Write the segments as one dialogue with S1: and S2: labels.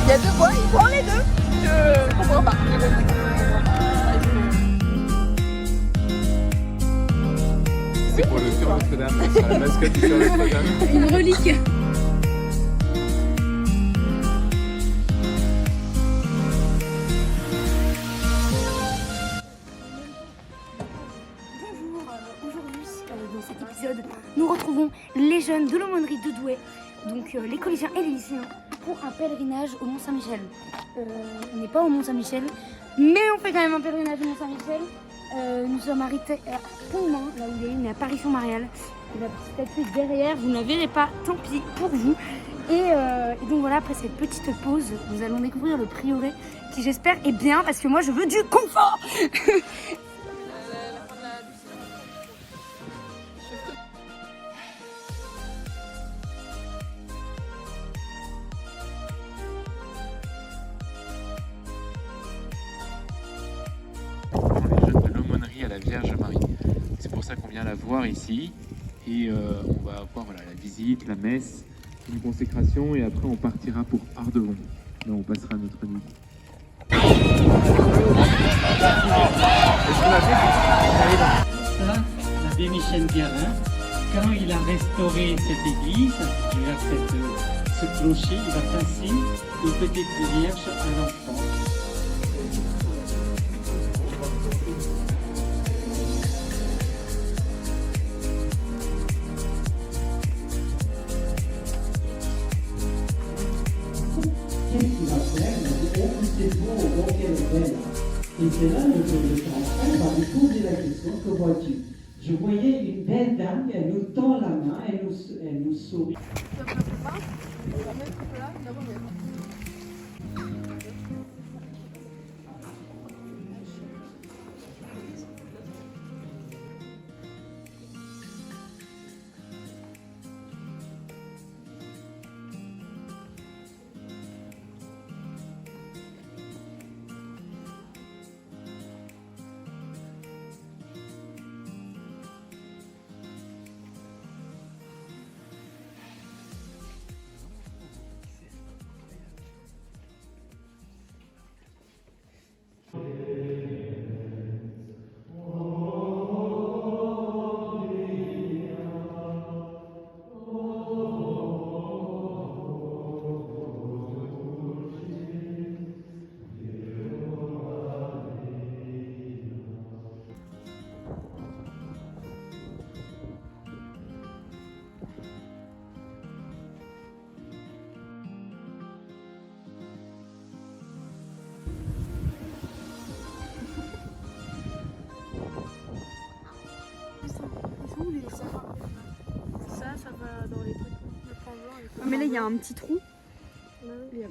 S1: Il y a deux voies, il prend les deux. Je comprends pas.
S2: C'est pour le Tour Notre-Dame, c'est la mascotte du Tour Notre-Dame.
S3: Une relique. Aujourd'hui, dans cet épisode, nous retrouvons les jeunes de l'aumônerie de Douai, donc les collégiens et les lycéens, pour un pèlerinage au Mont-Saint-Michel. On n'est pas au Mont-Saint-Michel, mais on fait quand même un pèlerinage au Mont-Saint-Michel. Nous sommes arrêtés à Pont-Main, là où il y a une apparition mariale. La petite statue est derrière, vous ne la verrez pas, tant pis pour vous. Et donc voilà, après cette petite pause, nous allons découvrir le prieuré, qui j'espère est bien, parce que moi je veux du confort.
S2: Les jeunes de l'aumônerie à la Vierge Marie. C'est pour ça qu'on vient la voir ici. Et on va voir voilà, la visite, la messe, une consécration. Et après, on partira pour Ardevon. Là, on passera notre nuit.
S4: Ça, l'abbé Michel Guérin, quand il a restauré cette église, ce clocher, il a placé une petite vierge à l'enfant. Qu'est-ce qu'il va faire? Il va dire, oh, c'est beau, donc elle est belle. Et c'est là que le enfant va lui poser la question, que vois-tu? Je voyais une belle dame, elle nous tend la main, elle nous sourit.
S3: Ça va dans les trucs. Mais là, il y a un petit trou. Il y a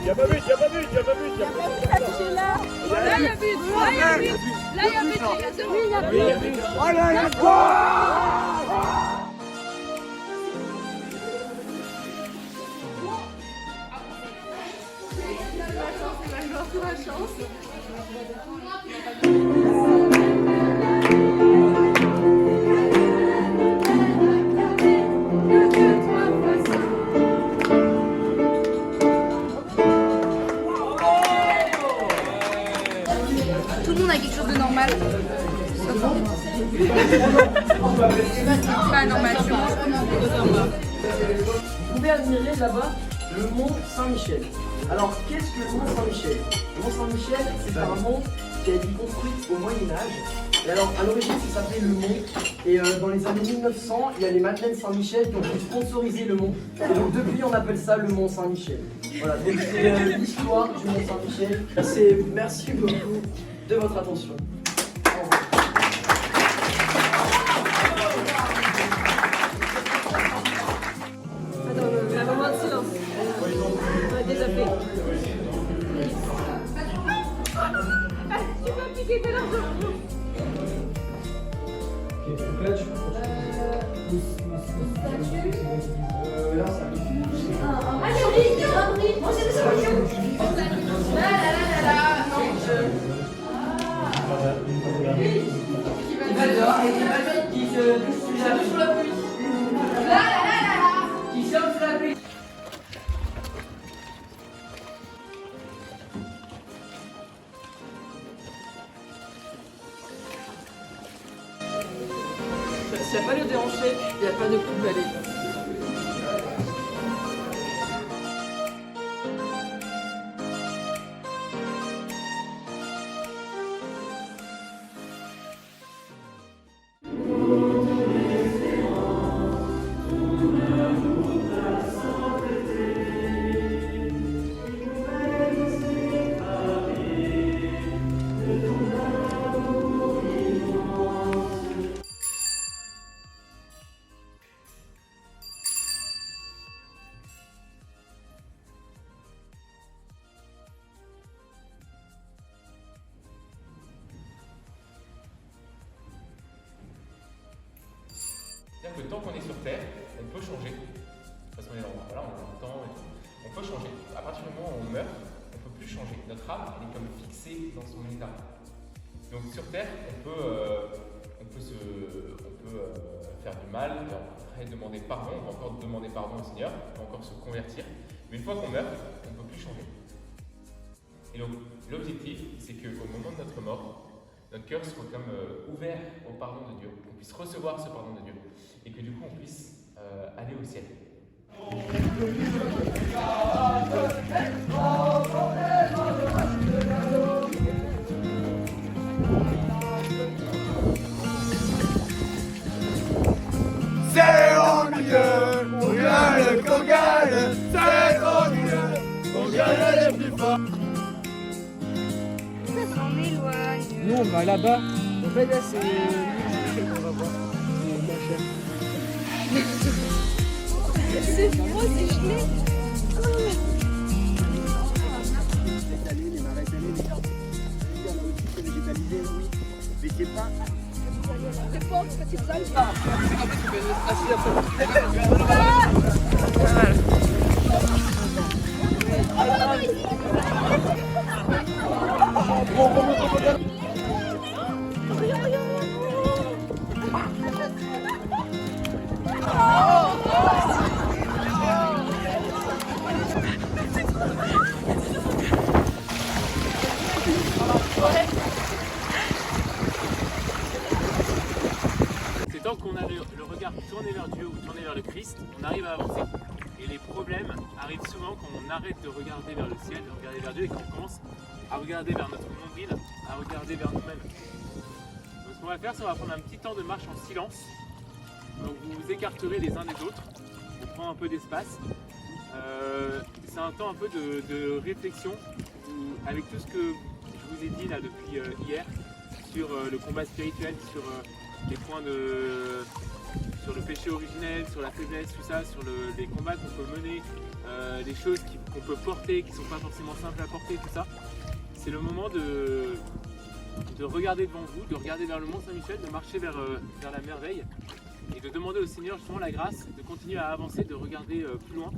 S5: Y'a pas but, y'a pas but, y'a pas but, y'a pas but.
S1: Là, il y a but, là, il y a but, là, il y a but, il y a but.
S5: Allez, let's go!
S1: Tout le monde a quelque chose de normal. Pas normal.
S6: Vous pouvez admirer là-bas le mont Saint-Michel. Alors, qu'est-ce que le mont Saint-Michel? Le mont Saint-Michel, c'est un mont qui a été construit au Moyen-Âge. Et alors, à l'origine, ça s'appelait le mont. Et dans les années 1900, il y a les Madeleines Saint-Michel qui ont pu sponsoriser le mont. Et donc, depuis, on appelle ça le mont Saint-Michel. Voilà, donc c'est l'histoire du mont Saint-Michel. Merci beaucoup de votre attention.
S1: Un moment de silence. On a déjà fait. Tu vas piquer de l'argent. Allez, on dit, on s'est des solutions. Là, là, là, là, là, non, je...
S6: et des baguettes qui se touchent sous la pluie. Qui sortent sous la pluie.
S1: S'il n'y a pas le déhanché, il n'y a pas de coup de balai.
S2: C'est-à-dire que tant qu'on est sur Terre, on peut changer. Parce qu'on est voilà, on est dans le temps et tout. On peut changer. À partir du moment où on meurt, on ne peut plus changer. Notre âme, elle est comme fixée dans son état. Donc sur Terre, on peut faire du mal, et après demander pardon, on peut encore demander pardon au Seigneur, on peut encore se convertir. Mais une fois qu'on meurt, on ne peut plus changer. Et donc l'objectif, c'est qu'au moment de notre mort, notre cœur soit comme ouvert au pardon de Dieu, qu'on puisse recevoir ce pardon de Dieu, et que du coup on puisse aller au ciel.
S5: C'est ennuyeux, on gueule, qu'on gueule, c'est ennuyeux, on gueule les plus forts.
S3: On éloigne.
S6: Nous on va là-bas. En fait là c'est l'île qu'on va voir. C'est moins cher.
S3: C'est moi, c'est gelé.
S5: Les marais salés, les arbres. Là aussi c'est végétalisé, oui. Mais c'est pas.
S2: C'est tant qu'on a le regard tourné vers Dieu ou tourné vers le Christ, on arrive à avancer. Et les problèmes arrivent souvent quand on arrête de regarder vers le ciel, de regarder vers Dieu, et qu'on commence à regarder vers notre nombril, à regarder vers nous-mêmes. Donc ce qu'on va faire, c'est qu'on va prendre un petit temps de marche en silence. Donc vous vous écarterez les uns des autres, on prend un peu d'espace. C'est un temps un peu de réflexion avec tout ce que je vous ai dit là depuis hier sur le combat spirituel, sur les points sur le péché originel, sur la faiblesse, tout ça, sur les combats qu'on peut mener, les choses qu'on peut porter, qui ne sont pas forcément simples à porter, tout ça. C'est le moment de regarder devant vous, de regarder vers le Mont Saint-Michel, de marcher vers la merveille et de demander au Seigneur justement la grâce de continuer à avancer, de regarder plus loin.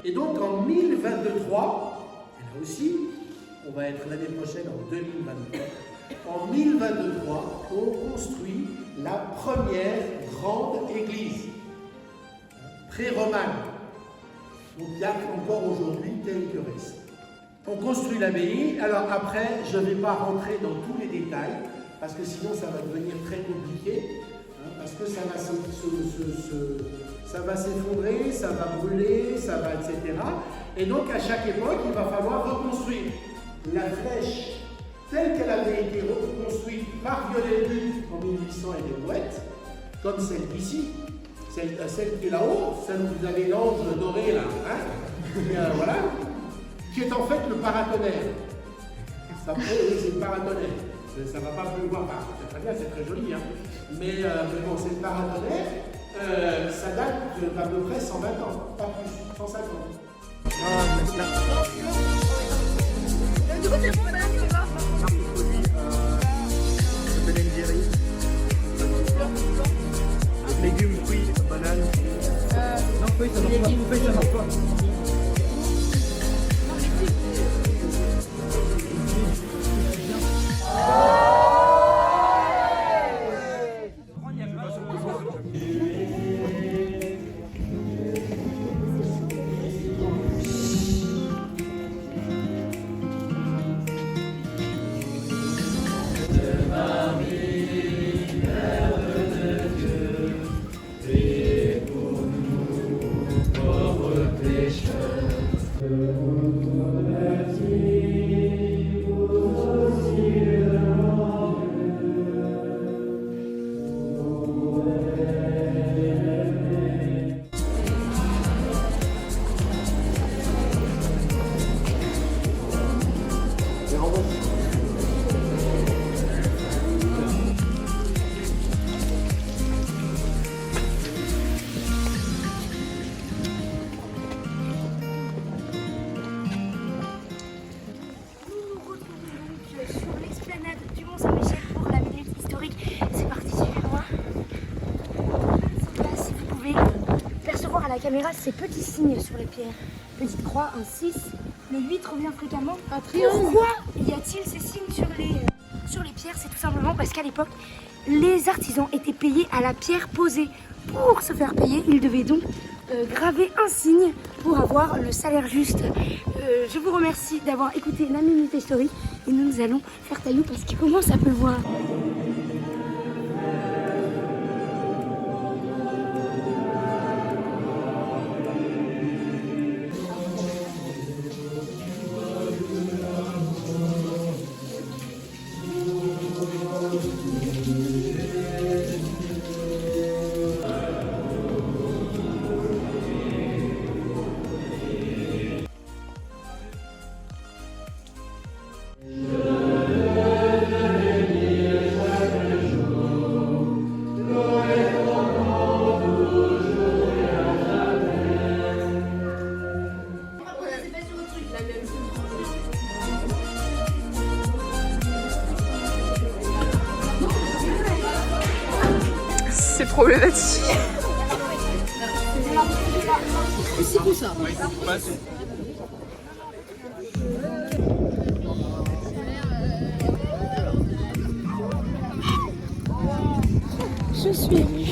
S4: Et donc en 1023, et là aussi, on va être l'année prochaine en 2023, en 1023, on construit la première grande église pré-romane.
S7: garde encore aujourd'hui tel que reste. On construit l'abbaye. Alors après, je ne vais pas rentrer dans tous les détails, parce que sinon ça va devenir très compliqué, hein, parce que ça va s'effondrer, ça va brûler, ça va, etc. Et donc à chaque époque, il va falloir reconstruire. La flèche telle qu'elle avait été reconstruite par Viollet-le-Duc en 1800 et des Brouettes, comme celle d'ici, celle qui est là-haut, celle où vous avez l'ange doré là, hein, voilà, qui est en fait le paratonnerre. Ça peut, oui, c'est le paratonnerre. Ça ne va pas pleuvoir, c'est très bien, c'est très joli, hein. Mais bon, c'est le paratonnerre, ça date d'à peu près 120 ans, pas plus, 150.
S1: Du coup, c'est bon, madame, tu vas.
S5: Légumes, fruits, bananes. Non, fruits, ça marche pas. Fruits, ça marche pas.
S3: À la caméra, ces petits signes sur les pierres. Petite croix, un 6, le 8 revient fréquemment.
S1: Un triangle.
S3: Pourquoi y a-t-il ces signes sur les pierres? C'est tout simplement parce qu'à l'époque, les artisans étaient payés à la pierre posée. Pour se faire payer, ils devaient donc graver un signe pour avoir le salaire juste. Je vous remercie d'avoir écouté la Minute Historique et nous allons faire taillou parce qu'il commence à pleuvoir.
S1: C'est problématique. C'est pour ça. Je suis émue.